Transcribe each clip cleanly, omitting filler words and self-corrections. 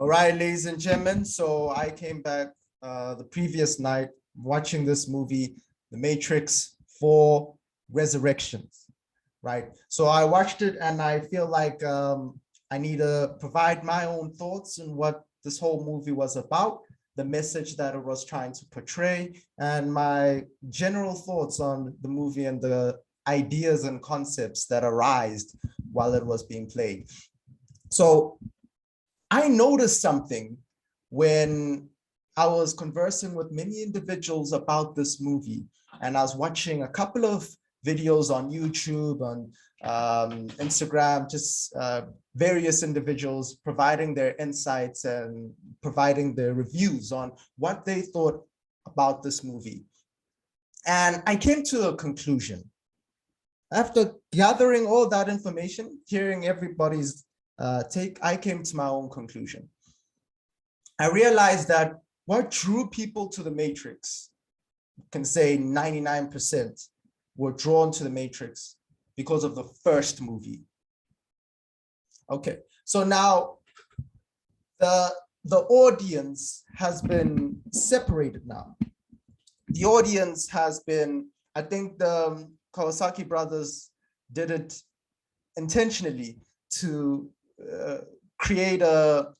All right, ladies and gentlemen. So I came back the previous night watching this movie, The Matrix 4 Resurrections, right? So I watched it and I feel like I need to provide my own thoughts on what this whole movie was about, the message that it was trying to portray, and my general thoughts on the movie and the ideas and concepts that arised while it was being played. So I noticed something when I was conversing with many individuals about this movie, and I was watching a couple of videos on YouTube, on Instagram, just various individuals providing their insights and providing their reviews on what they thought about this movie. And I came to a conclusion. After gathering all that information, hearing everybody's take, I came to my own conclusion. I realized that what drew people to the Matrix, can say 99% were drawn to the Matrix because of the first movie. Okay, so now the audience has been separated now. The audience has been, I think the Kawasaki brothers did it intentionally to create a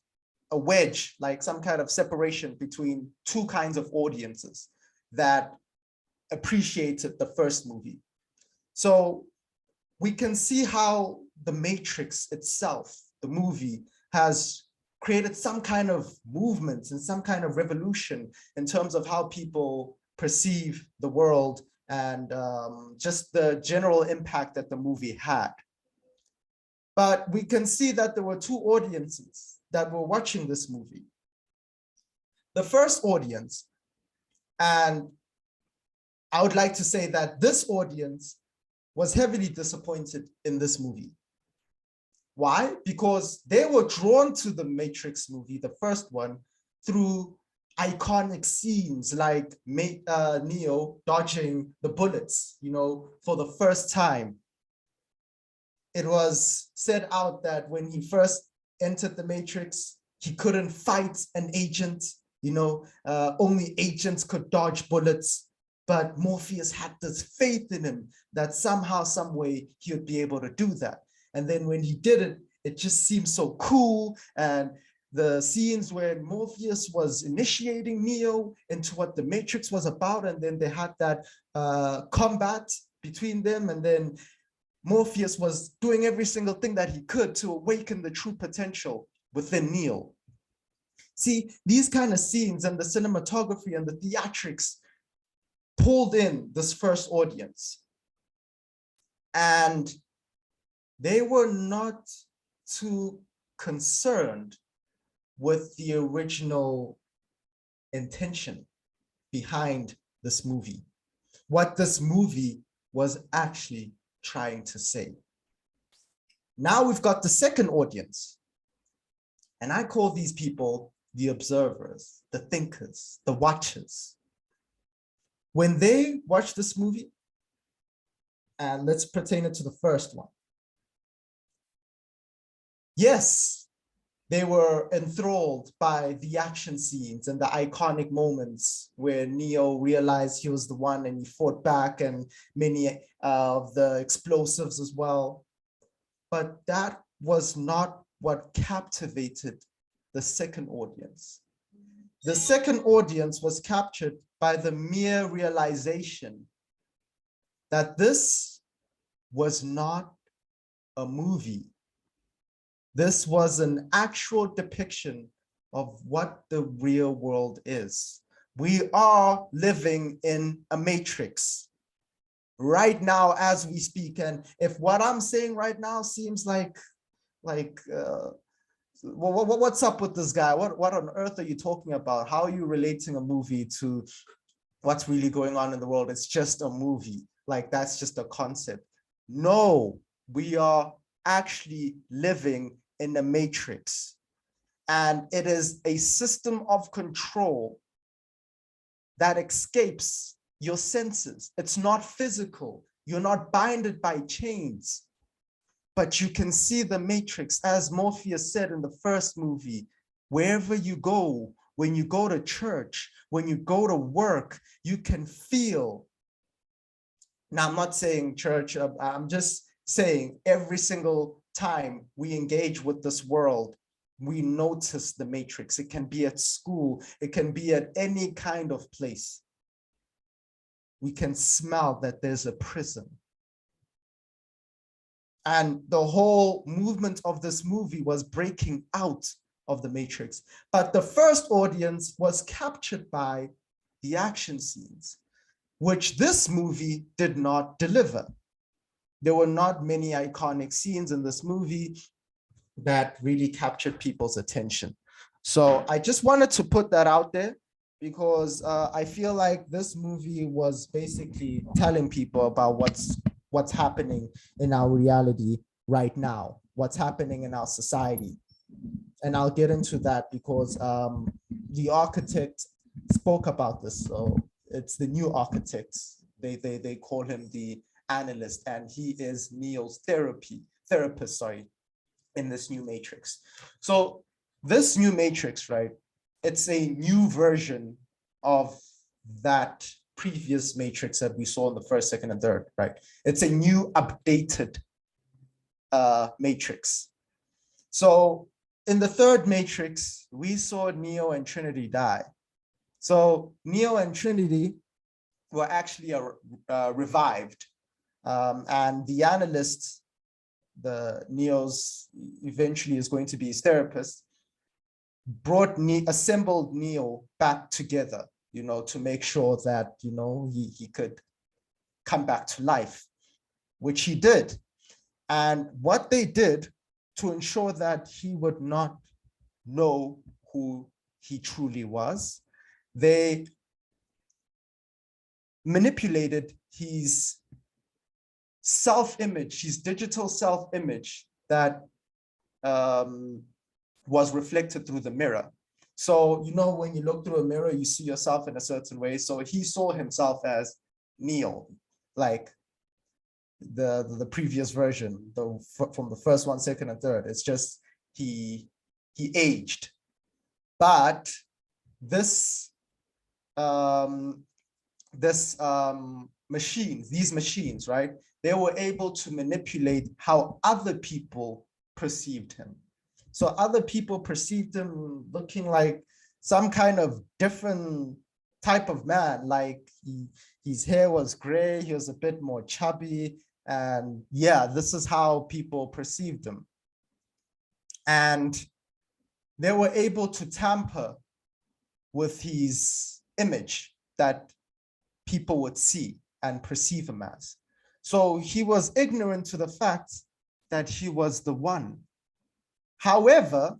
wedge, like some kind of separation between two kinds of audiences that appreciated the first movie. So we can see how the Matrix itself, the movie, has created some kind of movement and some kind of revolution in terms of how people perceive the world and just the general impact that the movie had. But we can see that there were two audiences that were watching this movie. The first audience, and I would like to say that this audience was heavily disappointed in this movie. Why? Because they were drawn to the Matrix movie, the first one, through iconic scenes like Neo dodging the bullets, for the first time. It was said out that when he first entered the Matrix, he couldn't fight an agent, only agents could dodge bullets. But Morpheus had this faith in him that somehow, some way, he would be able to do that. And then when he did it, it just seemed so cool. And the scenes where Morpheus was initiating Neo into what the Matrix was about, and then they had that combat between them, and then Morpheus was doing every single thing that he could to awaken the true potential within Neo. See, these kind of scenes and the cinematography and the theatrics pulled in this first audience. And they were not too concerned with the original intention behind this movie, what this movie was actually trying to say. Now we've got the second audience, and I call these people the observers, the thinkers, the watchers. When they watch this movie, and let's pertain it to the first one. Yes, they were enthralled by the action scenes and the iconic moments where Neo realized he was the one and he fought back, and many of the explosives as well. But that was not what captivated the second audience. The second audience was captured by the mere realization that this was not a movie. This was an actual depiction of what the real world is. We are living in a matrix right now as we speak. And if what I'm saying right now seems like what's up with this guy? What on earth are you talking about? How are you relating a movie to what's really going on in the world? It's just a movie. Like, that's just a concept. No, we are actually living in a matrix. And it is a system of control that escapes your senses. It's not physical. You're not binded by chains. But you can see the matrix, as Morpheus said in the first movie, Wherever you go, when you go to church, when you go to work, you can feel. Now, I'm not saying church, I'm just saying every single time we engage with this world, we notice the matrix. It can be at school, it can be at any kind of place. We can smell that there's a prison. And the whole movement of this movie was breaking out of the matrix. But the first audience was captured by the action scenes, which this movie did not deliver. There were not many iconic scenes in this movie that really captured people's attention. So I just wanted to put that out there because I feel like this movie was basically telling people about what's happening in our reality right now, what's happening in our society. And I'll get into that because the architect spoke about this. So it's the new architect. They call him the analyst, and he is Neo's therapist, in this new matrix. So this new matrix, right? It's a new version of that previous matrix that we saw in the first, second, and third, right? It's a new updated matrix. So in the third matrix, we saw Neo and Trinity die. So Neo and Trinity were actually revived. And the analyst, the Neo's eventually is going to be his therapist, assembled Neo back together, to make sure that, he could come back to life, which he did. And what they did to ensure that he would not know who he truly was, they manipulated his self-image, his digital self-image that was reflected through the mirror. So, when you look through a mirror, you see yourself in a certain way. So he saw himself as Neo, like the previous version, from the first one, second, and third. It's just he aged. But these machines, right? They were able to manipulate how other people perceived him. So other people perceived him looking like some kind of different type of man, like his hair was gray, he was a bit more chubby, and yeah, this is how people perceived him. And they were able to tamper with his image that people would see and perceive him as. So he was ignorant to the fact that he was the one. However,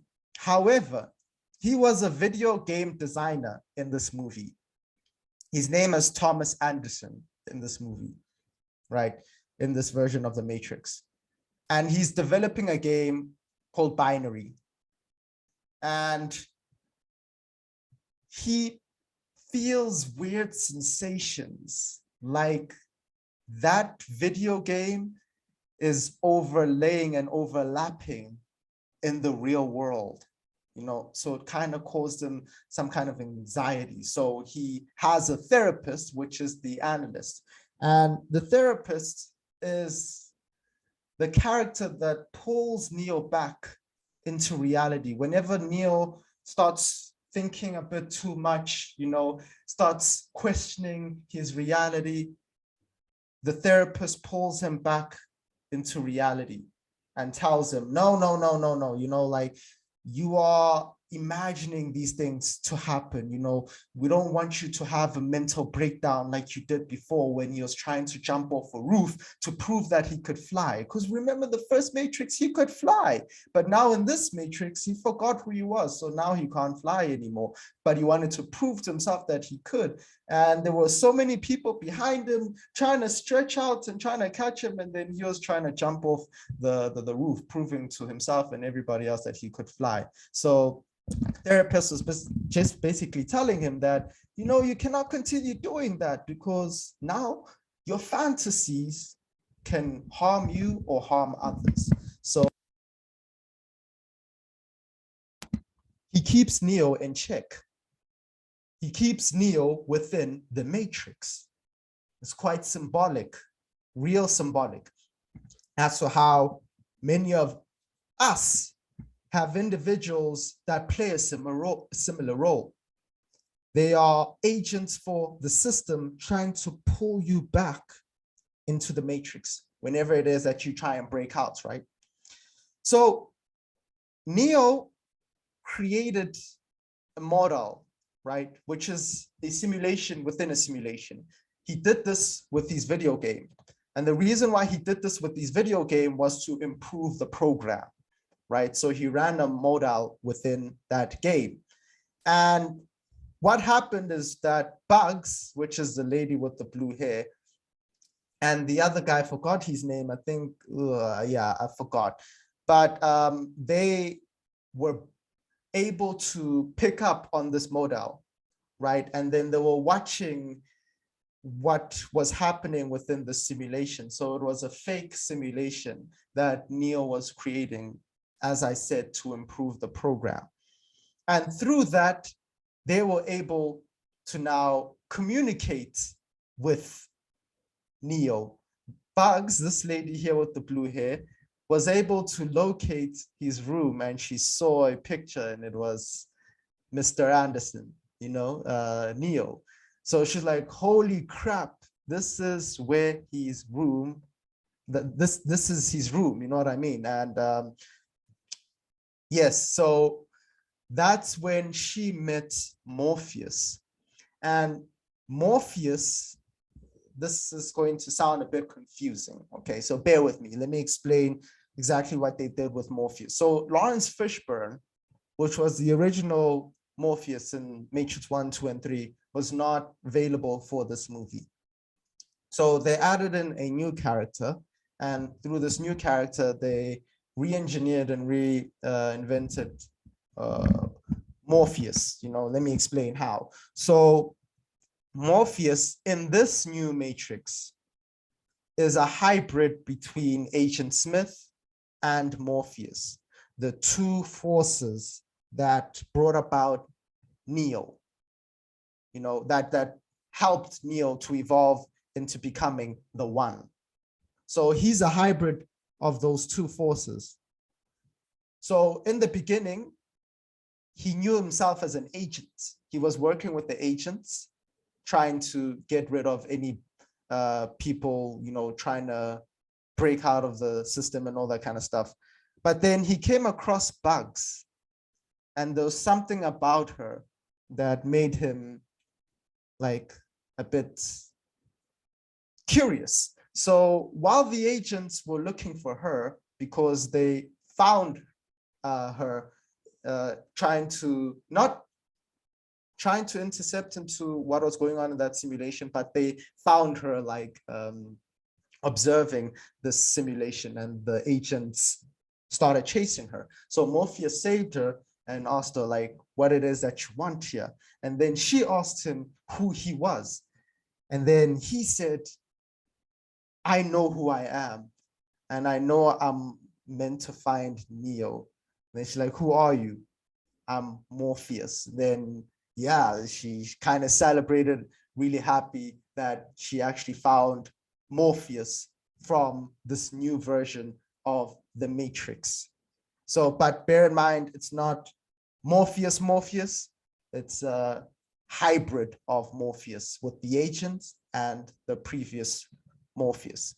he was a video game designer in this movie. His name is Thomas Anderson in this movie, right? In this version of the Matrix. And he's developing a game called Binary. And he feels weird sensations, like that video game is overlaying and overlapping in the real world, so it kind of caused him some kind of anxiety. So he has a therapist, which is the analyst, and the therapist is the character that pulls Neo back into reality. Whenever Neo starts thinking a bit too much, starts questioning his reality, the therapist pulls him back into reality and tells him, no, like you are imagining these things to happen. We don't want you to have a mental breakdown like you did before when he was trying to jump off a roof to prove that he could fly. Because remember, the first Matrix, he could fly. But now in this Matrix, he forgot who he was. So now he can't fly anymore. But he wanted to prove to himself that he could. And there were so many people behind him trying to stretch out and trying to catch him. And then he was trying to jump off the roof, proving to himself and everybody else that he could fly. So therapist was just basically telling him that, you cannot continue doing that because now your fantasies can harm you or harm others. So he keeps Neo in check. He keeps Neo within the matrix. It's quite symbolic, real symbolic, as to how many of us have individuals that play a similar role. They are agents for the system trying to pull you back into the matrix whenever it is that you try and break out, right? So Neo created a model, right, which is a simulation within a simulation. He did this with his video game. And the reason why he did this with his video game was to improve the program, right? So he ran a model within that game. And what happened is that Bugs, which is the lady with the blue hair, and the other guy, forgot his name, I think, yeah, I forgot. But they were able to pick up on this model, right? And then they were watching what was happening within the simulation. So it was a fake simulation that Neo was creating, as I said, to improve the program. And through that, they were able to now communicate with Neo. Bugs, this lady here with the blue hair, was able to locate his room, and she saw a picture, and it was Mr. Anderson, you know, Neo. So she's like, holy crap, this is where his room, this is his room, you know what I mean? And yes, so that's when she met Morpheus. And Morpheus, this is going to sound a bit confusing, okay? So bear with me. Let me explain exactly what they did with Morpheus. So Lawrence Fishburne, which was the original Morpheus in Matrix 1, 2, and 3, was not available for this movie. So they added in a new character, and through this new character, they re-engineered and reinvented Morpheus. You know, let me explain how. So Morpheus in this new Matrix is a hybrid between Agent Smith and Morpheus, the two forces that brought about Neo, you know, that helped Neo to evolve into becoming the One. So he's a hybrid of those two forces. So in the beginning, he knew himself as an agent. He was working with the agents, trying to get rid of any people, you know, trying to break out of the system and all that kind of stuff. But then he came across Bugs, and there was something about her that made him like a bit curious. So while the agents were looking for her, because they found her trying to intercept into what was going on in that simulation, but they found her like observing this simulation, and the agents started chasing her. So Morpheus saved her and asked her like what it is that you want here. And then she asked him who he was. And then he said, I know who I am, and I know I'm meant to find Neo. And then she's like, who are you? I'm Morpheus. Then yeah, she kind of celebrated, really happy that she actually found Morpheus from this new version of the Matrix. So, but bear in mind, it's not Morpheus, it's a hybrid of Morpheus with the agent and the previous Morpheus.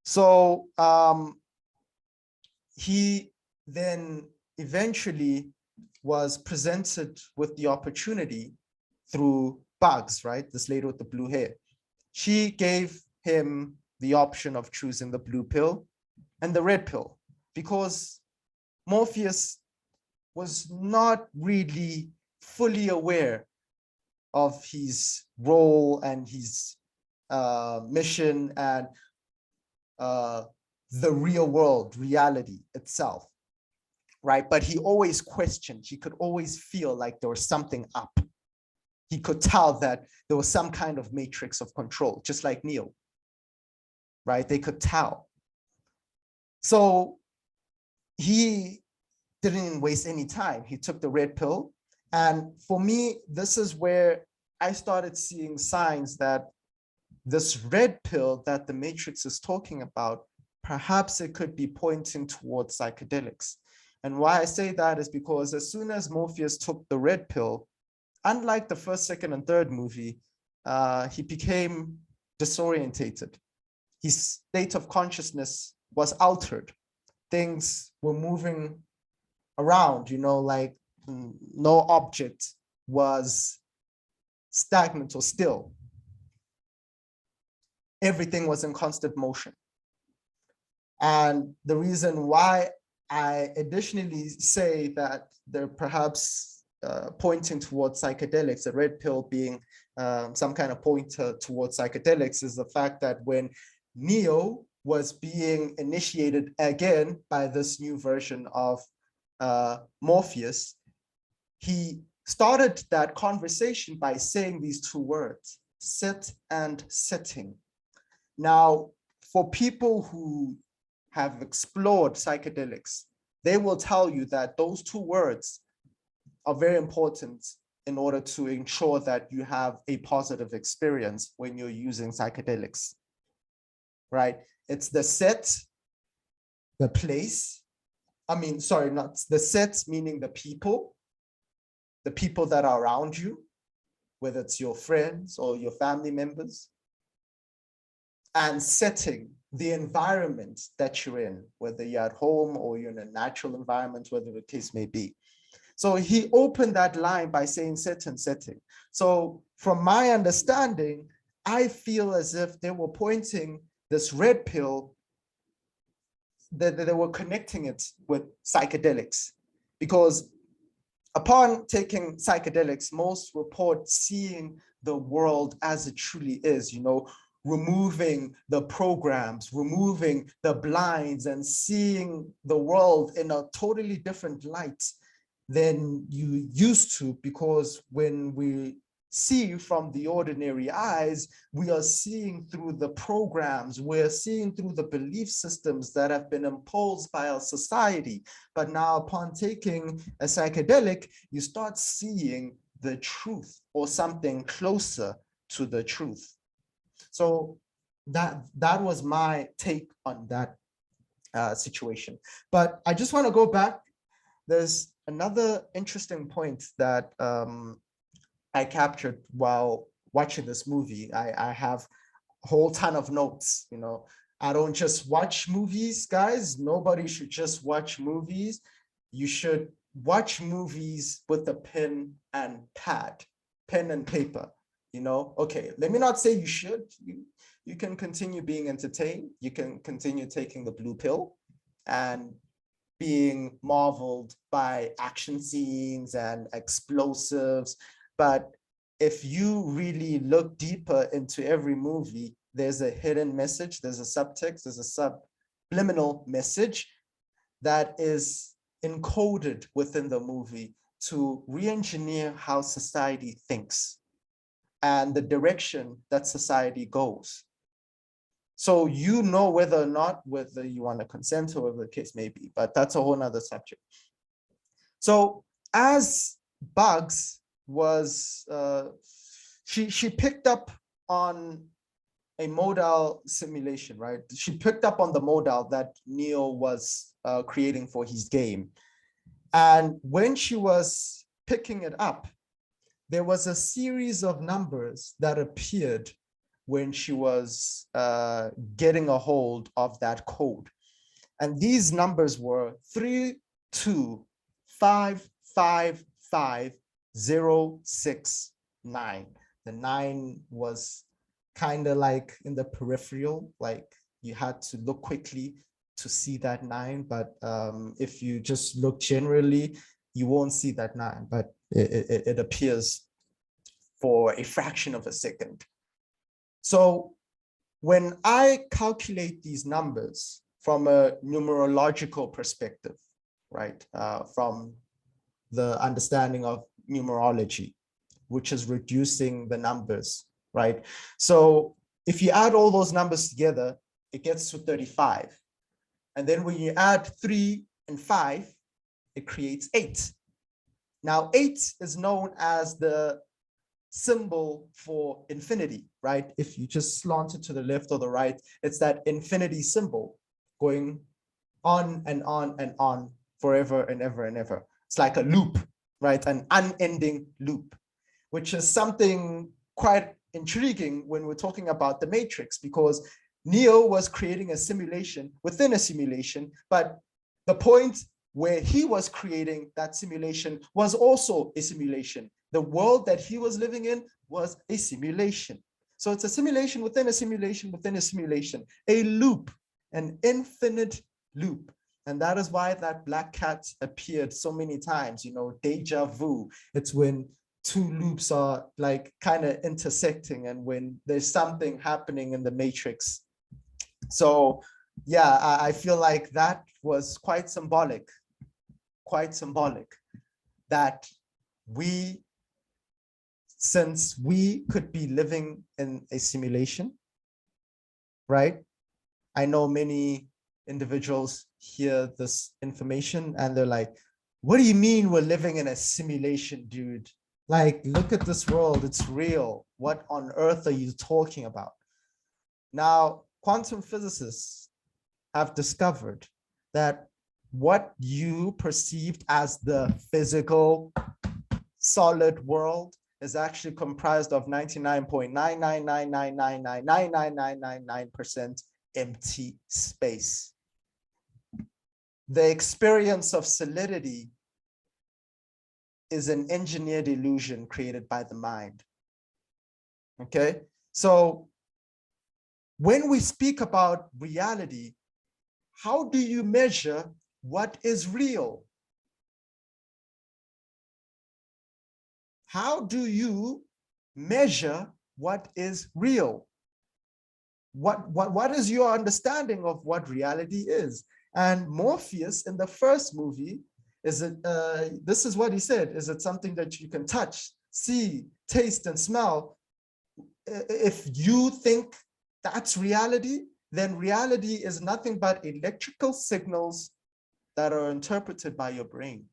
So he then eventually was presented with the opportunity through Bugs, right? This lady with the blue hair. She gave him the option of choosing the blue pill and the red pill, because Morpheus was not really fully aware of his role and his mission and the real world, reality itself, right? But he always questioned. He could always feel like there was something up. He could tell that there was some kind of matrix of control, just like Neo, right? They could tell. So he didn't waste any time. He took the red pill. And for me, this is where I started seeing signs that this red pill that the Matrix is talking about, perhaps it could be pointing towards psychedelics. And why I say that is because as soon as Morpheus took the red pill, unlike the first, second, and third movie, he became disorientated. His state of consciousness was altered. Things were moving around, like no object was stagnant or still. Everything was in constant motion. And the reason why I additionally say that they're perhaps pointing towards psychedelics, the red pill being some kind of pointer towards psychedelics, is the fact that when Neo was being initiated again by this new version of Morpheus, he started that conversation by saying these two words, set and setting. Now, for people who have explored psychedelics, they will tell you that those two words are very important in order to ensure that you have a positive experience when you're using psychedelics, right? It's the set, the place. Sorry, not the set, meaning the people that are around you, whether it's your friends or your family members, and setting, the environment that you're in, whether you're at home or you're in a natural environment, whatever the case may be. So he opened that line by saying set and setting. So from my understanding, I feel as if they were pointing this red pill, that they were connecting it with psychedelics, because upon taking psychedelics, most report seeing the world as it truly is, removing the programs, removing the blinds, and seeing the world in a totally different light than you used to, because when we see from the ordinary eyes, we are seeing through the programs, we're seeing through the belief systems that have been imposed by our society. But now upon taking a psychedelic, you start seeing the truth or something closer to the truth. So that was my take on that situation. But I just want to go back. There's another interesting point that I captured while watching this movie. I have a whole ton of notes. I don't just watch movies, guys. Nobody should just watch movies. You should watch movies with a pen and paper. Okay, let me not say you should. You can continue being entertained. You can continue taking the blue pill and being marveled by action scenes and explosives. But if you really look deeper into every movie, there's a hidden message, there's a subtext, there's a subliminal message that is encoded within the movie to re-engineer how society thinks and the direction that society goes. So whether or not, whether you want to consent or whatever the case may be, but that's a whole nother subject. So as Bugs was, she picked up on a modal simulation, right? She picked up on the modal that Neo was creating for his game. And when she was picking it up, there was a series of numbers that appeared when she was getting a hold of that code. And these numbers were 32555 069. The 9 was kind of like in the peripheral, like you had to look quickly to see that 9. But if you just look generally, you won't see that 9, but it appears for a fraction of a second. So when I calculate these numbers from a numerological perspective, right, from the understanding of numerology, which is reducing the numbers, right? So if you add all those numbers together, it gets to 35. And then when you add 3 and 5, it creates 8. Now, 8 is known as the symbol for infinity, right? If you just slant it to the left or the right, it's that infinity symbol going on and on and on forever and ever and ever. It's like a loop, right? An unending loop, which is something quite intriguing when we're talking about the Matrix, because Neo was creating a simulation within a simulation, but the point where he was creating that simulation was also a simulation. The world that he was living in was a simulation. So it's a simulation within a simulation within a simulation, a loop, an infinite loop. And that is why that black cat appeared so many times, you know, deja vu. It's when two loops are like kind of intersecting and when there's something happening in the Matrix. So yeah, I feel like that was quite symbolic that since we could be living in a simulation, right? I know many individuals hear this information and they're like, what do you mean we're living in a simulation, dude? Like, look at this world, it's real. What on earth are you talking about? Now, quantum physicists have discovered that what you perceived as the physical solid world is actually comprised of 99.99999999999% empty space. The experience of solidity is an engineered illusion created by the mind. Okay, so when we speak about reality, how do you measure what is real? How do you measure what is real? What is your understanding of what reality is? And Morpheus in the first movie, this is what he said, is it something that you can touch, see, taste, and smell? If you think that's reality, then reality is nothing but electrical signals that are interpreted by your brain.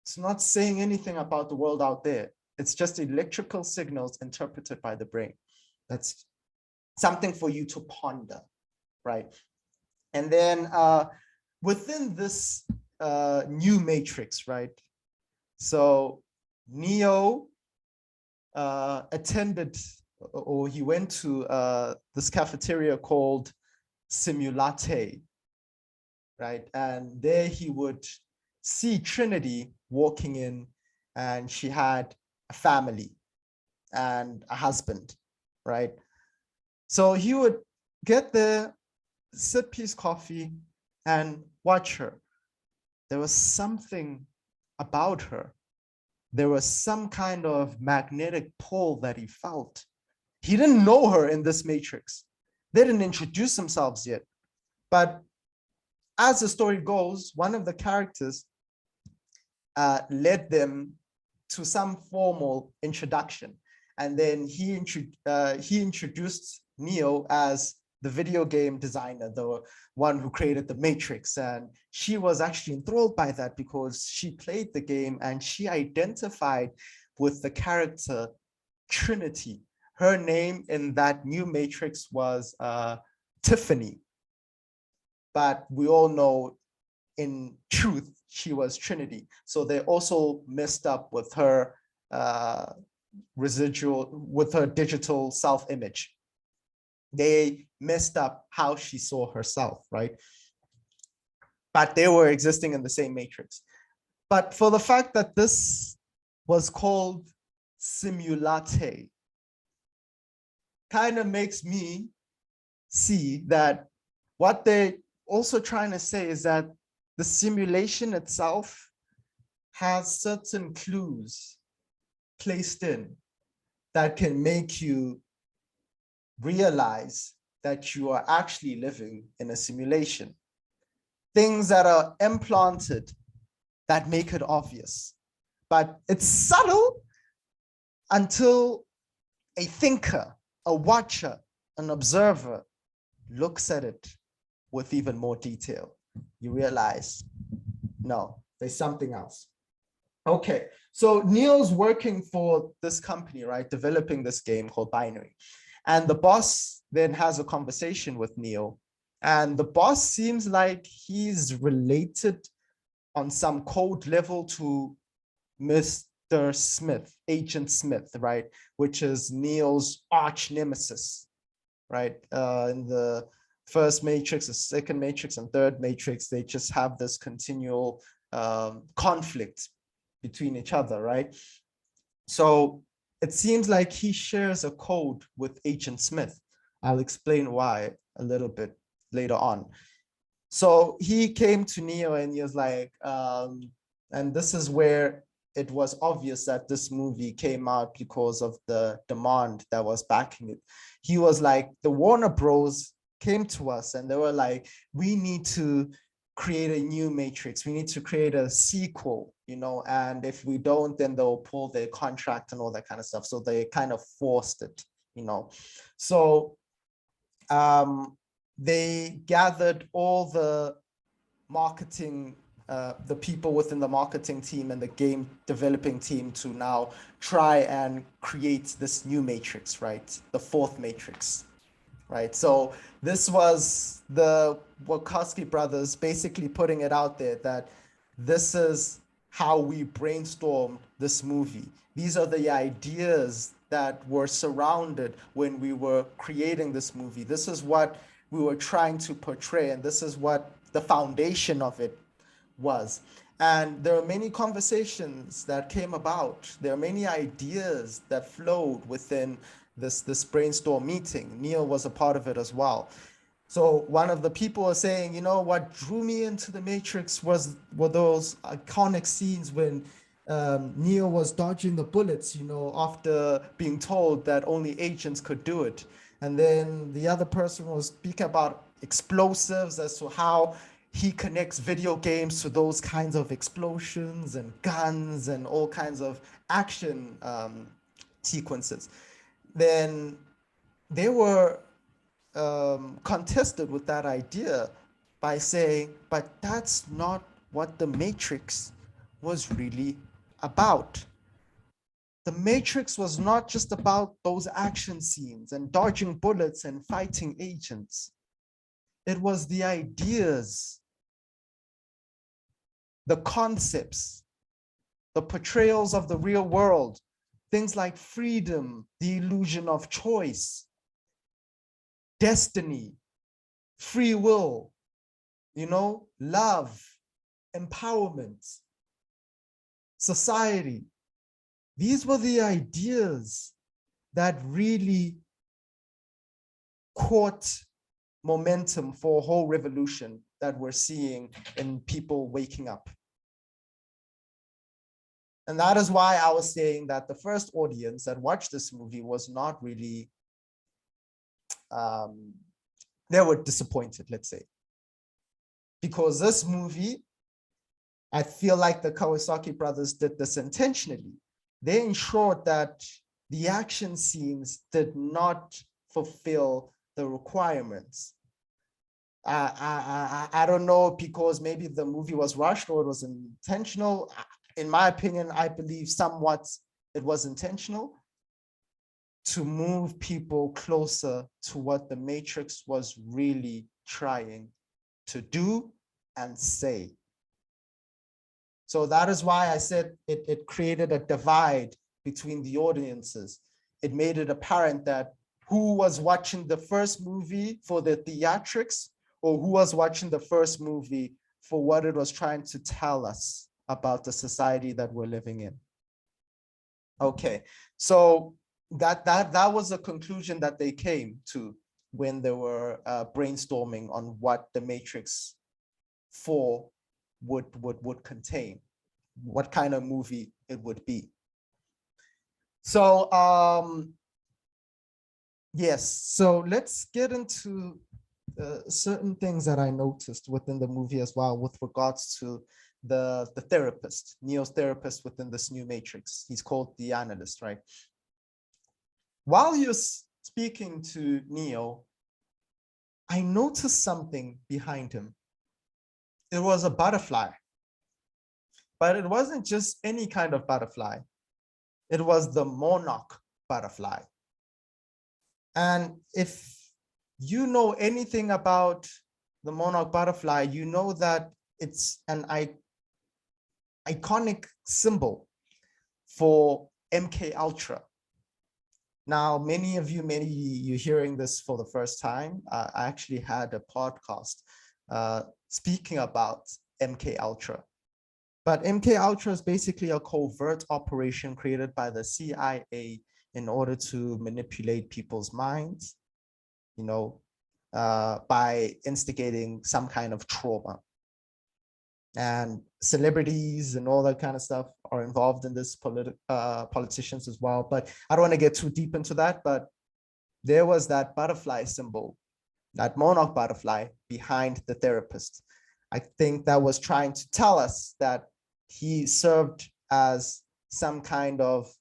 It's not saying anything about the world out there. It's just electrical signals interpreted by the brain. That's something for you to ponder, right? And then within this new matrix, right? So Neo attended, or he went to this cafeteria called Simulate, right? And there he would see Trinity walking in, and she had a family and a husband, right? So he would get there, sip his coffee, and watch her. There was something about her. There was some kind of magnetic pull that he felt. He didn't know her in this matrix. They didn't introduce themselves yet. But as the story goes, one of the characters led them to some formal introduction. And then he introduced Neo as the video game designer, the one who created the Matrix. And she was actually enthralled by that because she played the game and she identified with the character Trinity. Her name in that new Matrix was Tiffany. But we all know in truth, she was Trinity. So they also messed up with her with her digital self-image. They messed up how she saw herself, right? But they were existing in the same matrix. But for the fact that this was called Simulate, kind of makes me see that what they're also trying to say is that the simulation itself has certain clues placed in that can make you realize that you are actually living in a simulation. Things that are implanted that make it obvious, but it's subtle until a thinker, a watcher, an observer looks at it with even more detail. You realize, No, there's something else. Okay, so Neo's working for this company, right? Developing this game called Binary. And the boss then has a conversation with Neo. And the boss seems like he's related on some code level to Mr. Smith, Agent Smith, right? Which is Neo's arch nemesis, right? In the first Matrix, the second Matrix, and third Matrix, they just have this continual conflict between each other, right? So it seems like he shares a code with Agent Smith. I'll explain why a little bit later on. So he came to Neo and he was like, and this is where it was obvious that this movie came out because of the demand that was backing it. He was like, the Warner Bros came to us and they were like, we need to create a new Matrix. We need to create a sequel, you know, and if we don't, then they'll pull their contract and all that kind of stuff. So they kind of forced it, you know. So they gathered all the marketing, the people within the marketing team and the game developing team to now try and create this new Matrix, right? The fourth Matrix, right? So this was the Wachowski brothers basically putting it out there that this is how we brainstormed this movie. These are the ideas that were surrounded when we were creating this movie. This is what we were trying to portray, and this is what the foundation of it was. And there are many conversations that came about. There are many ideas that flowed within this brainstorm meeting. Neo was a part of it as well. So one of the people was saying, you know, what drew me into the Matrix were those iconic scenes when Neo was dodging the bullets, you know, after being told that only agents could do it. And then the other person was speaking about explosives as to how he connects video games to those kinds of explosions and guns and all kinds of action sequences. Then they were contested with that idea by saying, but that's not what the Matrix was really about. The Matrix was not just about those action scenes and dodging bullets and fighting agents. It was the ideas, the concepts, the portrayals of the real world, things like freedom, the illusion of choice, destiny, free will, you know, love, empowerment, society. These were the ideas that really caught momentum for a whole revolution that we're seeing in people waking up. And that is why I was saying that the first audience that watched this movie was not really, they were disappointed, let's say. Because this movie, I feel like the Kawasaki brothers did this intentionally. They ensured that the action scenes did not fulfill the requirements. I don't know, because maybe the movie was rushed or it was intentional. In my opinion, I believe somewhat it was intentional to move people closer to what the Matrix was really trying to do and say. So that is why I said it created a divide between the audiences. It made it apparent that who was watching the first movie for the theatrics or who was watching the first movie for what it was trying to tell us about the society that we're living in. Okay, so that was a conclusion that they came to when they were brainstorming on what the Matrix 4 would contain, what kind of movie it would be. So yes, so let's get into certain things that I noticed within the movie as well with regards to the therapist, Neo's therapist within this new Matrix. He's called the analyst, right? While he was speaking to Neo, I noticed something behind him. It was a butterfly. But it wasn't just any kind of butterfly. It was the monarch butterfly. And if you know anything about the monarch butterfly, you know that it's an iconic symbol for MK Ultra. Now, many of you, maybe you're hearing this for the first time. I actually had a podcast speaking about MK Ultra. But MK Ultra is basically a covert operation created by the CIA in order to manipulate people's minds, by instigating some kind of trauma. And celebrities and all that kind of stuff are involved in this, politicians as well. But I don't want to get too deep into that, but there was that butterfly symbol, that monarch butterfly behind the therapist. I think that was trying to tell us that he served as some kind of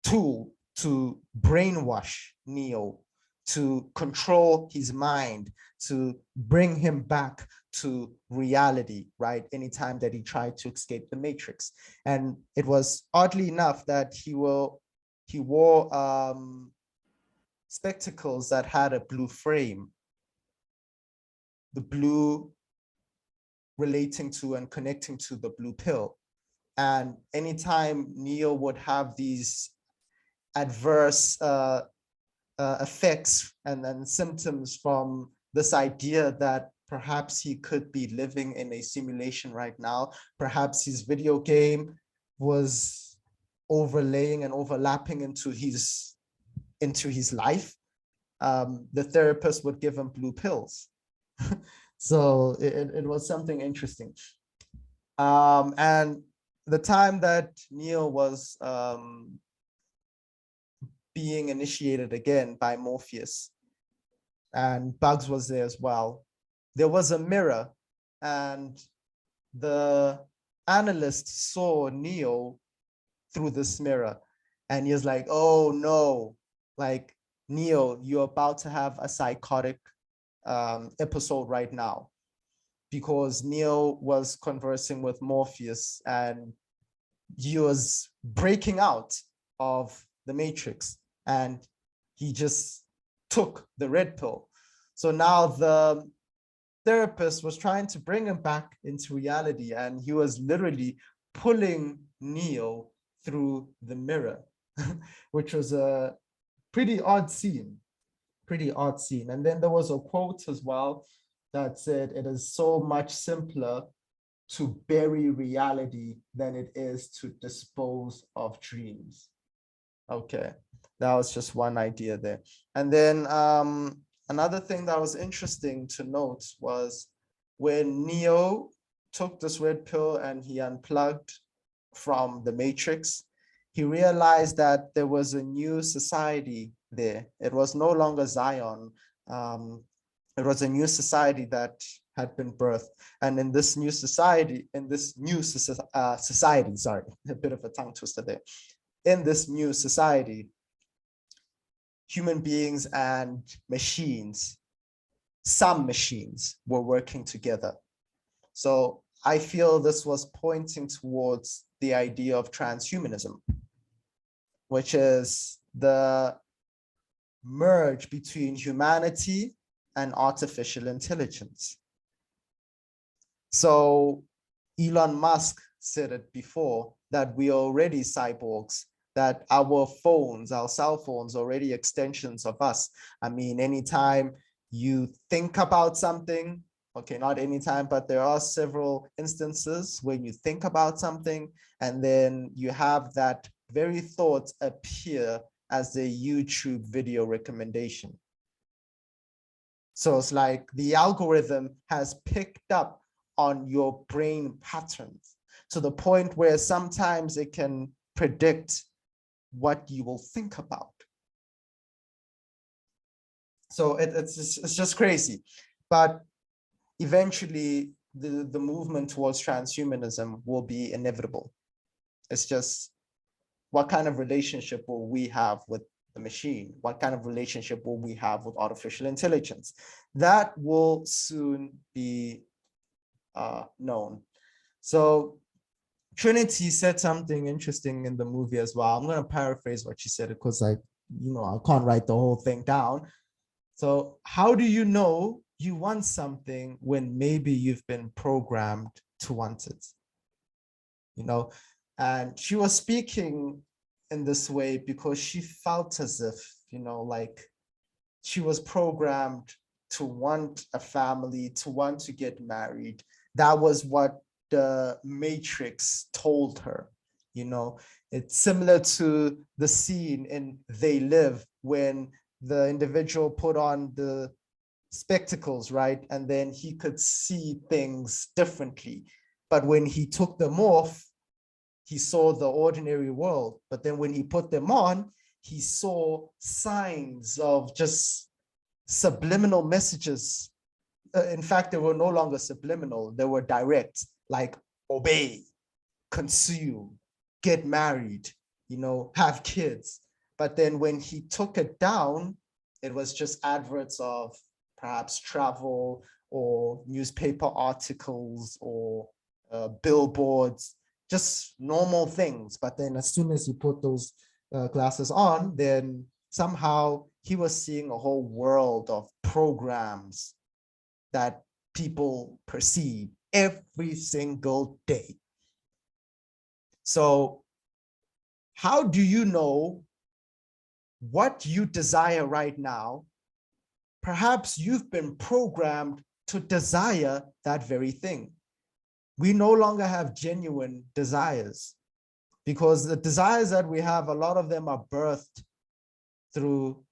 tool to brainwash Neo, to control his mind, to bring him back to reality, right? Anytime that he tried to escape the Matrix. And it was oddly enough that he wore spectacles that had a blue frame, the blue relating to and connecting to the blue pill. And anytime Neo would have these adverse effects and symptoms from this idea that perhaps he could be living in a simulation right now, perhaps his video game was overlaying and overlapping into his life, the therapist would give him blue pills. So it was something interesting. And the time that Neo was being initiated again by Morpheus, and Bugs was there as well, there was a mirror, and the analyst saw Neo through this mirror, and he was like, oh no, like, Neo, you're about to have a psychotic episode right now, because Neo was conversing with Morpheus and he was breaking out of the Matrix, and he just took the red pill. So now the therapist was trying to bring him back into reality, and he was literally pulling Neo through the mirror, which was a pretty odd scene. And then there was a quote as well that said, it is so much simpler to bury reality than it is to dispose of dreams. Okay, that was just one idea there. And then another thing that was interesting to note was when Neo took this red pill and he unplugged from the Matrix, he realized that there was a new society there. It was no longer Zion. It was a new society that had been birthed. And in this new society, sorry, a bit of a tongue twister there. In this new society, human beings and machines, some machines, were working together. So I feel this was pointing towards the idea of transhumanism, which is the merge between humanity and artificial intelligence. So Elon Musk said it before, that we are already cyborgs, that our phones, our cell phones, are already extensions of us. I mean, anytime you think about something, okay, not anytime, but there are several instances when you think about something and then you have that very thought appear as a YouTube video recommendation. So it's like the algorithm has picked up on your brain patterns to the point where sometimes it can predict what you will think about. So it's just crazy. But eventually the movement towards transhumanism will be inevitable. It's just, what kind of relationship will we have with the machine? What kind of relationship will we have with artificial intelligence? That will soon be known. So Trinity said something interesting in the movie as well. I'm going to paraphrase what she said because I can't write the whole thing down. So how do you know you want something when maybe you've been programmed to want it? And she was speaking in this way because she felt as if, like she was programmed to want a family, to want to get married. That was what the Matrix told her. It's similar to the scene in They Live when the individual put on the spectacles, right? And then he could see things differently. But when he took them off, he saw the ordinary world. But then when he put them on, he saw signs of just subliminal messages. In fact, they were no longer subliminal, they were direct, like obey, consume, get married, have kids. But then when he took it down, it was just adverts of perhaps travel or newspaper articles or billboards, just normal things. But then as soon as he put those glasses on, then somehow he was seeing a whole world of programs that people perceive every single day. So how do you know what you desire right now? Perhaps you've been programmed to desire that very thing. We no longer have genuine desires because the desires that we have, a lot of them are birthed through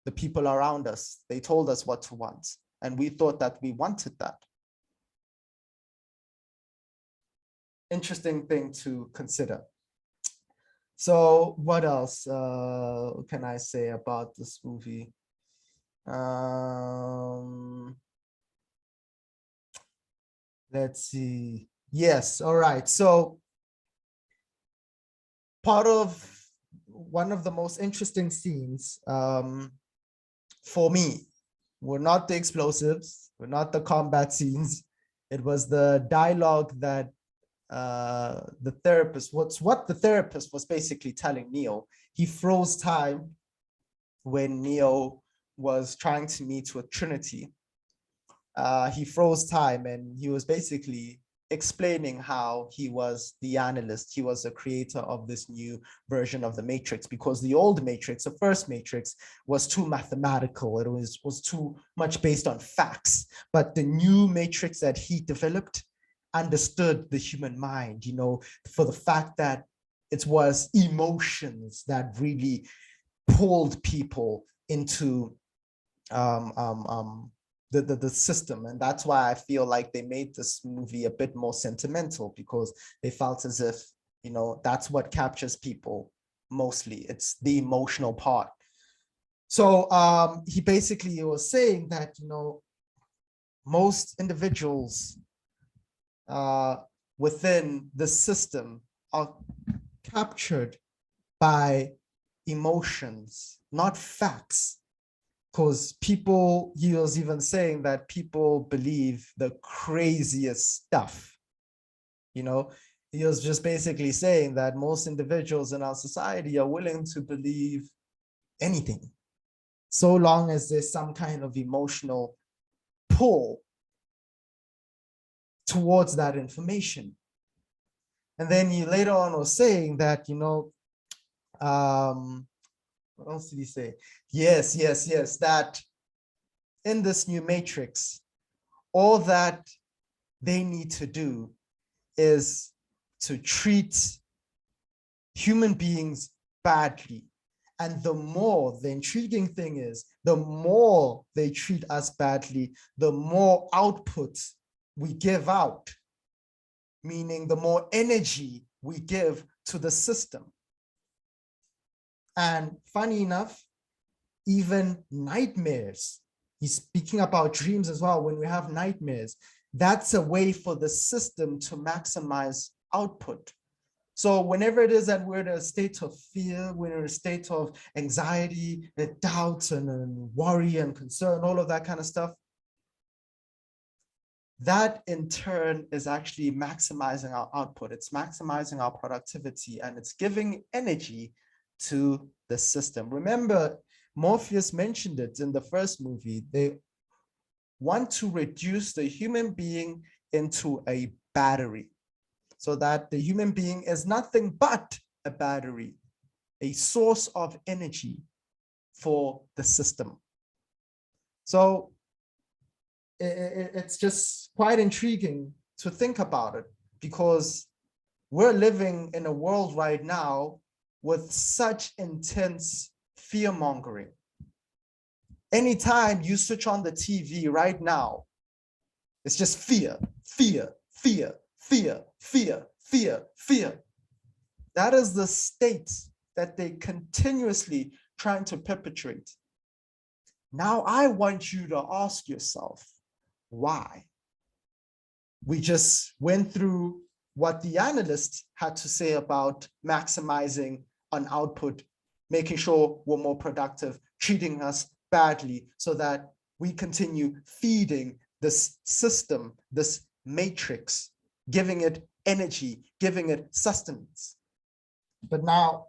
the people around us. They told us what to want, and we thought that we wanted that. Interesting thing to consider. So what else can I say about this movie? Let's see. Yes, all right. So part of one of the most interesting scenes for me were not the explosives, were not the combat scenes. It was the dialogue that the therapist, what the therapist was basically telling Neo. He froze time when Neo was trying to meet with Trinity. He froze time and he was basically explaining how he was the analyst. He was the creator of this new version of the Matrix, because the old Matrix, the first Matrix, was too mathematical. It was too much based on facts. But the new Matrix that he developed understood the human mind, for the fact that it was emotions that really pulled people into the system. And that's why I feel like they made this movie a bit more sentimental, because they felt as if, that's what captures people mostly. It's the emotional part. So he basically was saying that, most individuals within the system are captured by emotions, not facts. Because he was even saying that people believe the craziest stuff. He was just basically saying that most individuals in our society are willing to believe anything, so long as there's some kind of emotional pull towards that information. And then he later on was saying that, what else did he say? Yes, that in this new Matrix, all that they need to do is to treat human beings badly. And the intriguing thing is, the more they treat us badly, the more output we give out, meaning the more energy we give to the system. And funny enough, even nightmares, he's speaking about dreams as well. When we have nightmares, that's a way for the system to maximize output. So whenever it is that we're in a state of fear, we're in a state of anxiety, and doubt, and worry and concern, all of that kind of stuff, that in turn is actually maximizing our output. It's maximizing our productivity, and it's giving energy to the system. Remember, Morpheus mentioned it in the first movie. They want to reduce the human being into a battery, so that the human being is nothing but a battery, a source of energy for the system. So it's just quite intriguing to think about it, because we're living in a world right now with such intense fear mongering. Anytime you switch on the TV right now, it's just fear, fear, fear, fear, fear, fear, fear. That is the state that they continuously trying to perpetrate. Now I want you to ask yourself, why? We just went through what the analysts had to say about maximizing on output, making sure we're more productive, treating us badly so that we continue feeding this system, this matrix, giving it energy, giving it sustenance. But now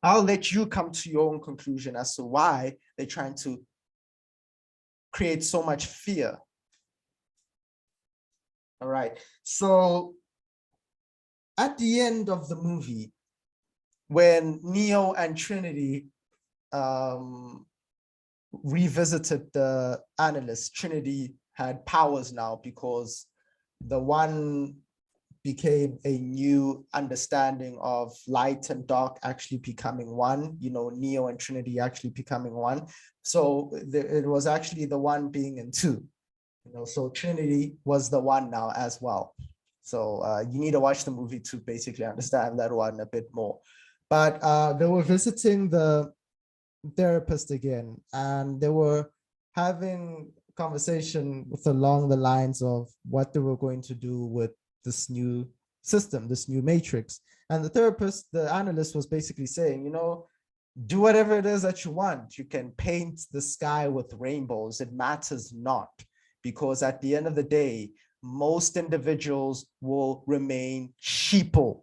I'll let you come to your own conclusion as to why they're trying to create so much fear. All right. So at the end of the movie, when Neo and Trinity revisited the analyst, Trinity had powers now because the one became a new understanding of light and dark actually becoming one, Neo and Trinity actually becoming one. So it was actually the one being in two, so Trinity was the one now as well. So you need to watch the movie to basically understand that one a bit more. But they were visiting the therapist again, and they were having conversation with along the lines of what they were going to do with this new system, this new matrix. And the therapist, the analyst, was basically saying, do whatever it is that you want. You can paint the sky with rainbows. It matters not, because at the end of the day, most individuals will remain sheeple.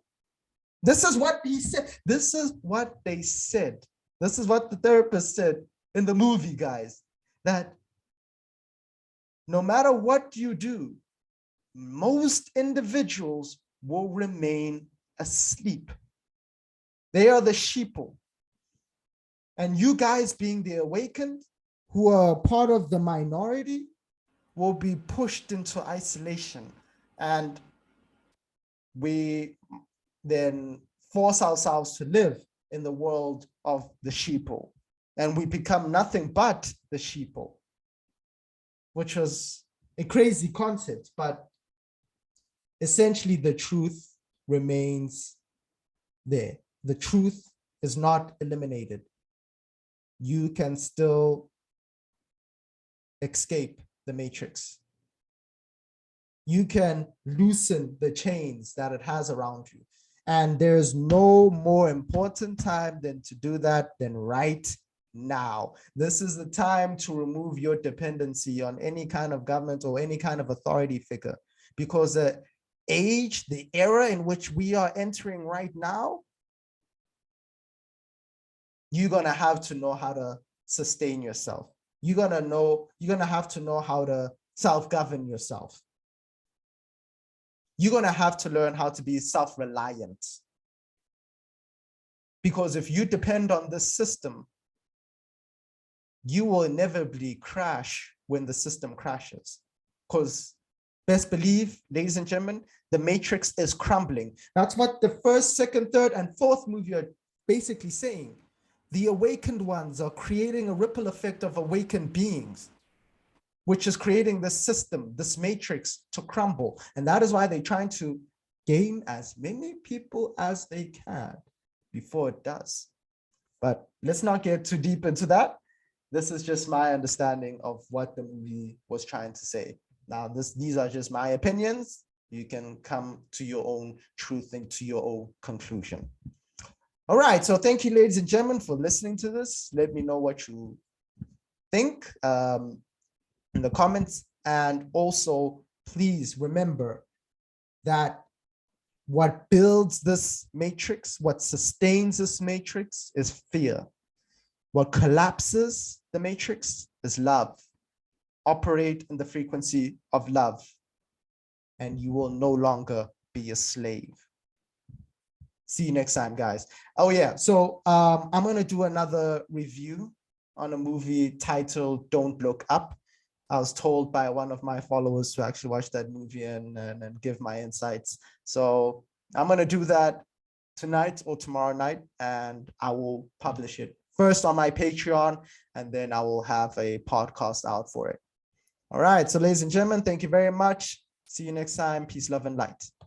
This is what he said. This is what they said. This is what the therapist said in the movie, guys, that no matter what you do, most individuals will remain asleep. They are the sheeple. And you guys, being the awakened, who are part of the minority, will be pushed into isolation. And we then force ourselves to live in the world of the sheeple. And we become nothing but the sheeple, which was a crazy concept, but essentially the truth remains there. The truth is not eliminated. You can still escape the matrix. You can loosen the chains that it has around you. And there's no more important time than to do that than right now. This is the time to remove your dependency on any kind of government or any kind of authority figure, because the age, the era in which we are entering right now, you're going to have to know how to sustain yourself. You're going to have to know how to self-govern yourself. You're going to have to learn how to be self-reliant. Because if you depend on this system, you will inevitably crash when the system crashes. Because best believe, ladies and gentlemen, the matrix is crumbling. That's what the first, second, third, and fourth movie are basically saying. The awakened ones are creating a ripple effect of awakened beings, which is creating this system, this matrix to crumble. And that is why they're trying to gain as many people as they can before it does. But let's not get too deep into that. This is just my understanding of what the movie was trying to say. Now, these are just my opinions. You can come to your own truth and to your own conclusion. All right, so thank you, ladies and gentlemen, for listening to this. Let me know what you think in the comments, and also please remember that what builds this matrix, what sustains this matrix is fear. What collapses the matrix is love. Operate in the frequency of love, and you will no longer be a slave. See you next time, guys. Oh yeah, so I'm gonna do another review on a movie titled Don't Look Up. I was told by one of my followers to actually watch that movie and give my insights. So I'm gonna do that tonight or tomorrow night, and I will publish it first on my Patreon, and then I will have a podcast out for it. All right, so ladies and gentlemen, thank you very much. See you next time. Peace, love, and light.